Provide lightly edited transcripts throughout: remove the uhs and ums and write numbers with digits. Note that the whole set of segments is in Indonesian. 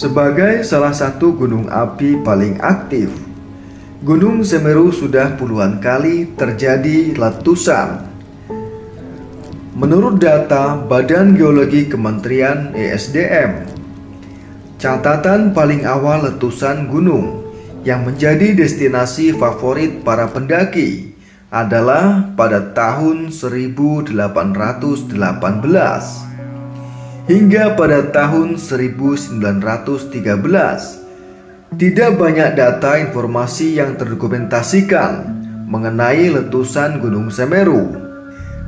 Sebagai salah satu gunung api paling aktif, Gunung Semeru sudah puluhan kali terjadi letusan. Menurut data Badan Geologi Kementerian ESDM, catatan paling awal letusan gunung yang menjadi destinasi favorit para pendaki adalah pada tahun 1818. Hingga pada tahun 1913, tidak banyak data informasi yang terdokumentasikan mengenai letusan Gunung Semeru.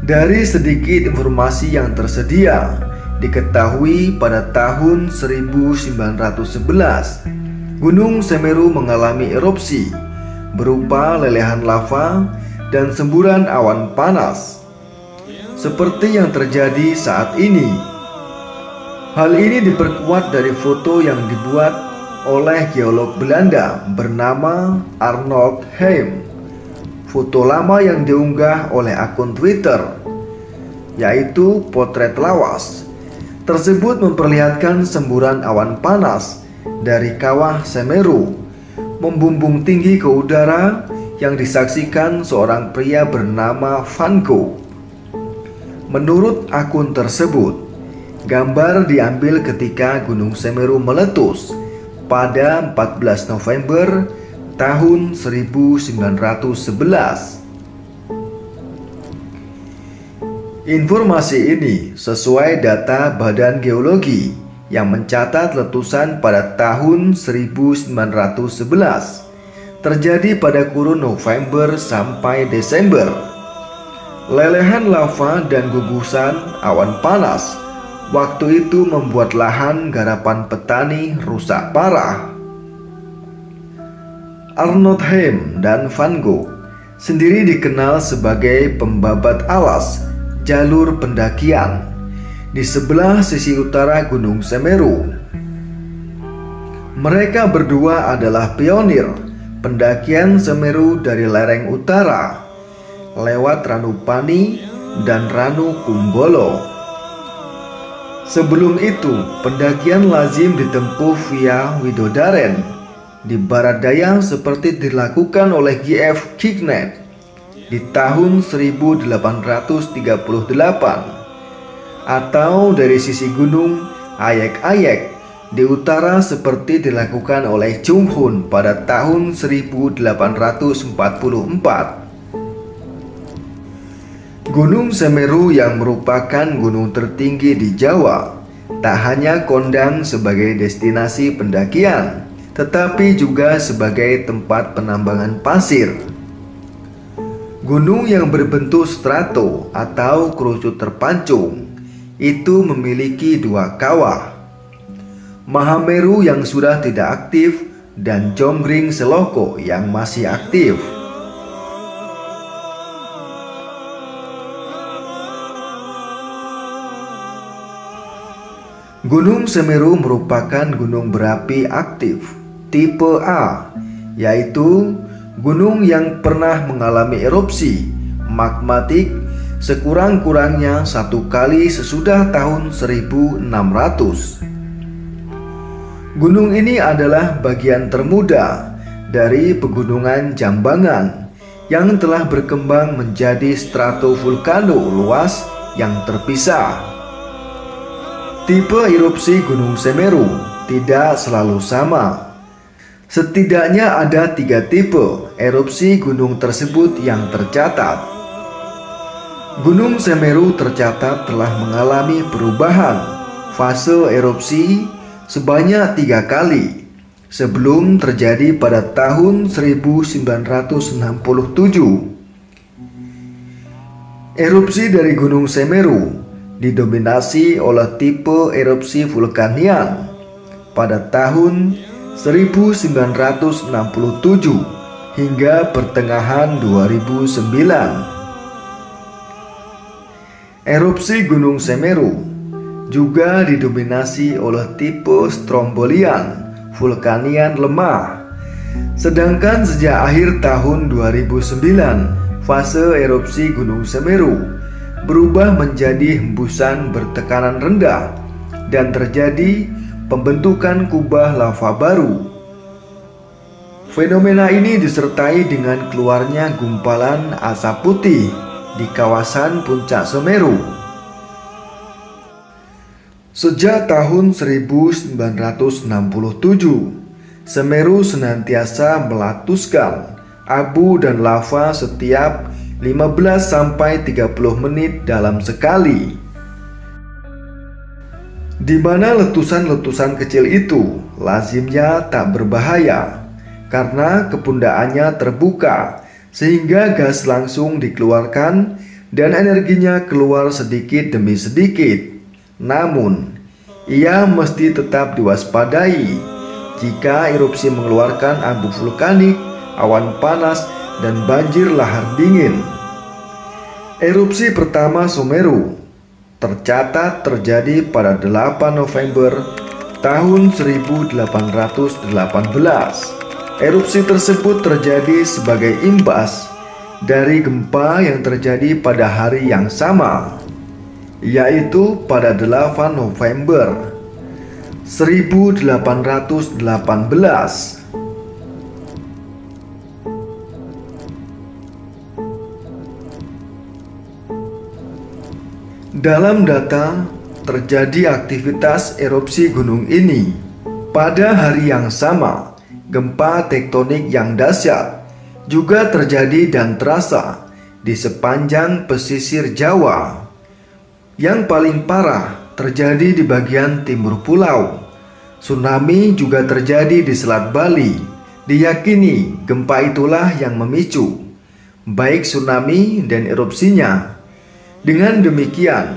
Dari sedikit informasi yang tersedia, diketahui pada tahun 1911, Gunung Semeru mengalami erupsi berupa lelehan lava dan semburan awan panas, seperti yang terjadi saat ini. Hal ini diperkuat dari foto yang dibuat oleh geolog Belanda bernama Arnold Heim. Foto lama yang diunggah oleh akun Twitter, yaitu potret lawas, tersebut memperlihatkan semburan awan panas dari kawah Semeru membumbung tinggi ke udara yang disaksikan seorang pria bernama Van Gogh. Menurut akun tersebut, gambar diambil ketika Gunung Semeru meletus pada 14 November tahun 1911. Informasi ini sesuai data Badan Geologi yang mencatat letusan pada tahun 1911 terjadi pada kurun November sampai Desember. Lelehan lava dan gugusan awan panas waktu itu membuat lahan garapan petani rusak parah. Arnold Heim dan Van Gogh sendiri dikenal sebagai pembabat alas jalur pendakian di sebelah sisi utara Gunung Semeru. Mereka berdua adalah pionir pendakian Semeru dari lereng utara lewat Ranupani dan Ranu Kumbolo. Sebelum itu, pendakian lazim ditempuh via Widodaren di barat daya seperti dilakukan oleh G.F. Kignet di tahun 1838, atau dari sisi gunung Ayek-Ayek di utara seperti dilakukan oleh Chung Hun pada tahun 1844. Gunung Semeru yang merupakan gunung tertinggi di Jawa tak hanya kondang sebagai destinasi pendakian, tetapi juga sebagai tempat penambangan pasir. Gunung yang berbentuk strato atau kerucut terpancung itu memiliki dua kawah, Mahameru yang sudah tidak aktif dan Jonggring Seloko yang masih aktif. Gunung Semeru merupakan gunung berapi aktif tipe A, yaitu gunung yang pernah mengalami erupsi magmatik sekurang-kurangnya satu kali sesudah tahun 1600. Gunung ini adalah bagian termuda dari pegunungan Jambangan yang telah berkembang menjadi stratovulkano luas yang terpisah. Tipe erupsi Gunung Semeru tidak selalu sama. Setidaknya ada 3 tipe erupsi gunung tersebut yang tercatat. Gunung Semeru tercatat telah mengalami perubahan fase erupsi sebanyak 3 kali sebelum terjadi pada tahun 1967. Erupsi dari Gunung Semeru didominasi oleh tipe erupsi vulkanian pada tahun 1967 hingga pertengahan 2009. Erupsi Gunung Semeru juga didominasi oleh tipe strombolian vulkanian lemah. Sedangkan sejak akhir tahun 2009, fase erupsi Gunung Semeru berubah menjadi hembusan bertekanan rendah dan terjadi pembentukan kubah lava baru. Fenomena ini disertai dengan keluarnya gumpalan asap putih di kawasan puncak Semeru. Sejak tahun 1967, Semeru senantiasa meletuskan abu dan lava setiap 15-30 menit dalam sekali, di mana letusan-letusan kecil itu lazimnya tak berbahaya karena kepundaannya terbuka sehingga gas langsung dikeluarkan dan energinya keluar sedikit demi sedikit. Namun, ia mesti tetap diwaspadai jika erupsi mengeluarkan abu vulkanik, awan panas, dan banjir lahar dingin. Erupsi pertama Semeru tercatat terjadi pada 8 November tahun 1818. Erupsi tersebut terjadi sebagai imbas dari gempa yang terjadi pada hari yang sama, yaitu pada 8 November 1818. Dalam data, terjadi aktivitas erupsi gunung ini pada hari yang sama. Gempa tektonik yang dahsyat juga terjadi dan terasa di sepanjang pesisir Jawa. Yang paling parah terjadi di bagian timur pulau. Tsunami juga terjadi di Selat Bali. Diyakini gempa itulah yang memicu baik tsunami dan erupsinya. Dengan demikian,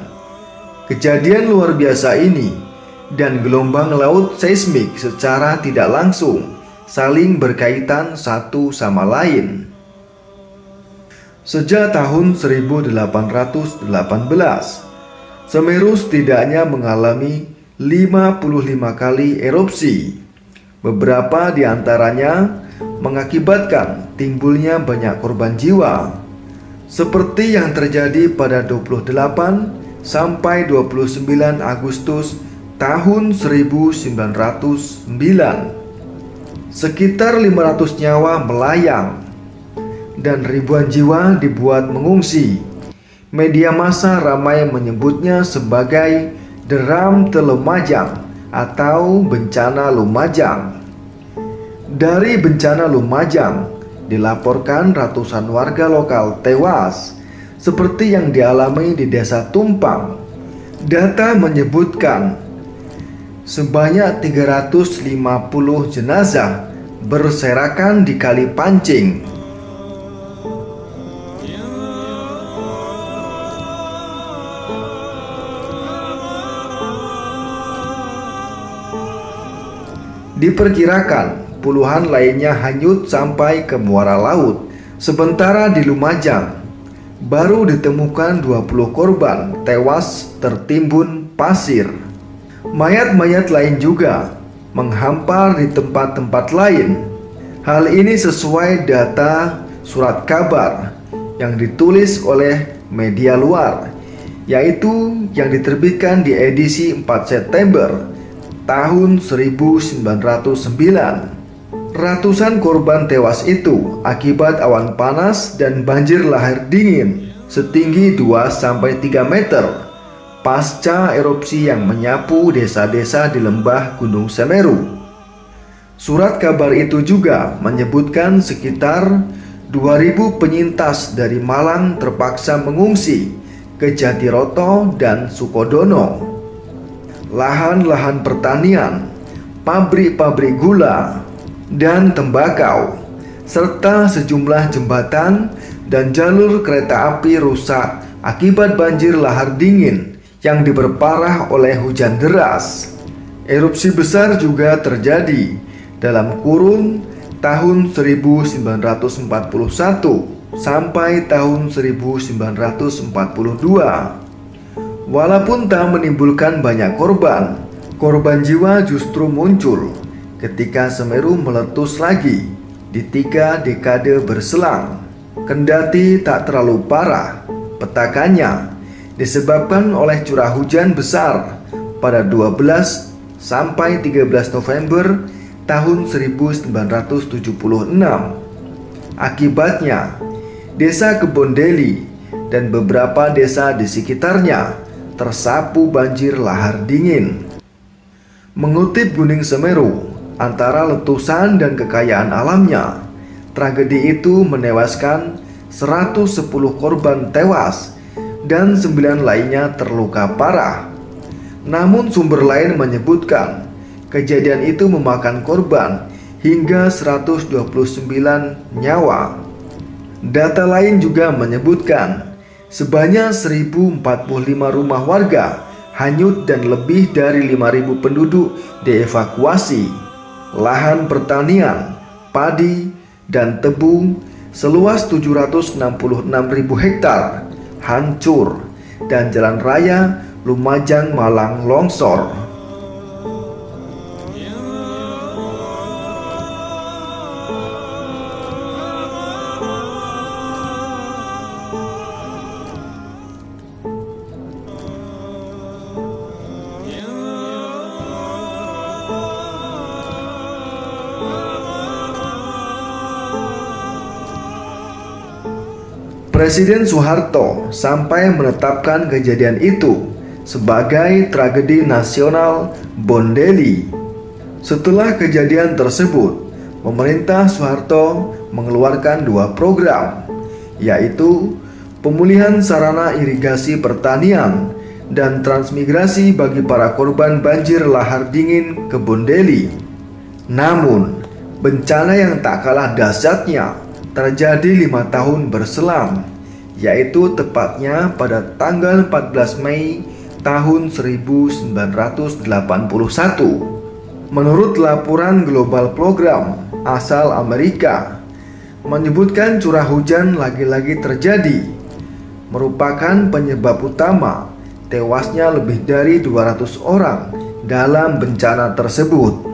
kejadian luar biasa ini dan gelombang laut seismik secara tidak langsung saling berkaitan satu sama lain. Sejak tahun 1818, Semeru setidaknya mengalami 55 kali erupsi. Beberapa di antaranya mengakibatkan timbulnya banyak korban jiwa, seperti yang terjadi pada 28 sampai 29 Agustus tahun 1909. Sekitar 500 nyawa melayang dan ribuan jiwa dibuat mengungsi. Media massa ramai menyebutnya sebagai Deram Lumajang atau bencana Lumajang. Dari bencana Lumajang dilaporkan ratusan warga lokal tewas, seperti yang dialami di Desa Tumpang. Data menyebutkan sebanyak 350 jenazah berserakan di Kali Pancing. Diperkirakan puluhan lainnya hanyut sampai ke muara laut. Sementara di Lumajang baru ditemukan 20 korban tewas tertimbun pasir. Mayat-mayat lain juga menghampar di tempat-tempat lain. Hal ini sesuai data surat kabar yang ditulis oleh media luar, yaitu yang diterbitkan di edisi 4 September tahun 1909. Ratusan korban tewas itu akibat awan panas dan banjir lahar dingin setinggi 2-3 meter pasca erupsi yang menyapu desa-desa di lembah Gunung Semeru. Surat kabar itu juga menyebutkan sekitar 2.000 penyintas dari Malang terpaksa mengungsi ke Jatiroto dan Sukodono. Lahan-lahan pertanian, pabrik-pabrik gula dan tembakau, serta sejumlah jembatan dan jalur kereta api rusak akibat banjir lahar dingin yang diperparah oleh hujan deras. Erupsi besar juga terjadi dalam kurun tahun 1941 sampai tahun 1942. Walaupun tak menimbulkan banyak korban jiwa justru muncul ketika Semeru meletus lagi di 3 dekade berselang. Kendati tak terlalu parah, petakannya disebabkan oleh curah hujan besar pada 12 sampai 13 November tahun 1976. Akibatnya, Desa Kebondeli dan beberapa desa di sekitarnya tersapu banjir lahar dingin. Mengutip Gunung Semeru, antara letusan dan kekayaan alamnya, tragedi itu menewaskan 110 korban tewas dan 9 lainnya terluka parah. Namun sumber lain menyebutkan kejadian itu memakan korban hingga 129 nyawa. Data lain juga menyebutkan sebanyak 1045 rumah warga hanyut dan lebih dari 5.000 penduduk dievakuasi. Lahan pertanian, padi, dan tebu seluas 766.000 hektar hancur dan jalan raya Lumajang Malang longsor. Presiden Soeharto sampai menetapkan kejadian itu sebagai tragedi nasional Bondeli. Setelah kejadian tersebut, pemerintah Soeharto mengeluarkan 2 program, yaitu pemulihan sarana irigasi pertanian dan transmigrasi bagi para korban banjir lahar dingin Kebondeli. Namun, bencana yang tak kalah dahsyatnya terjadi 5 tahun berselang, yaitu tepatnya pada tanggal 14 Mei tahun 1981. Menurut laporan Global Program asal Amerika, menyebutkan curah hujan lagi-lagi terjadi merupakan penyebab utama tewasnya lebih dari 200 orang dalam bencana tersebut.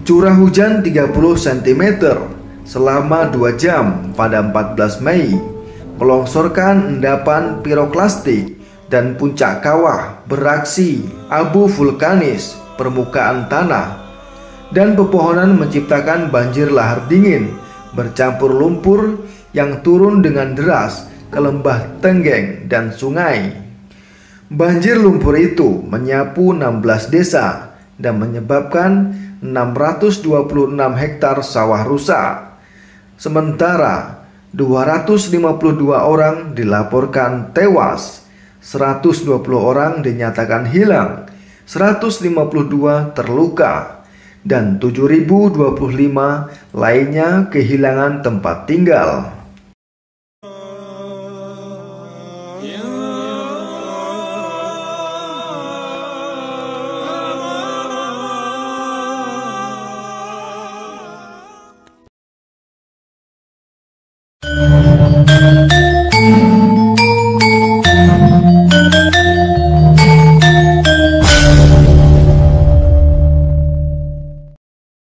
Curah hujan 30 cm selama 2 jam pada 14 Mei melongsorkan endapan piroklastik dan puncak kawah beraksi abu vulkanis permukaan tanah, dan pepohonan menciptakan banjir lahar dingin bercampur lumpur yang turun dengan deras ke lembah Tenggeng dan sungai. Banjir lumpur itu menyapu 16 desa dan menyebabkan 626 hektar sawah rusak. Sementara 252 orang dilaporkan tewas, 120 orang dinyatakan hilang, 152 terluka, dan 7.025 lainnya kehilangan tempat tinggal.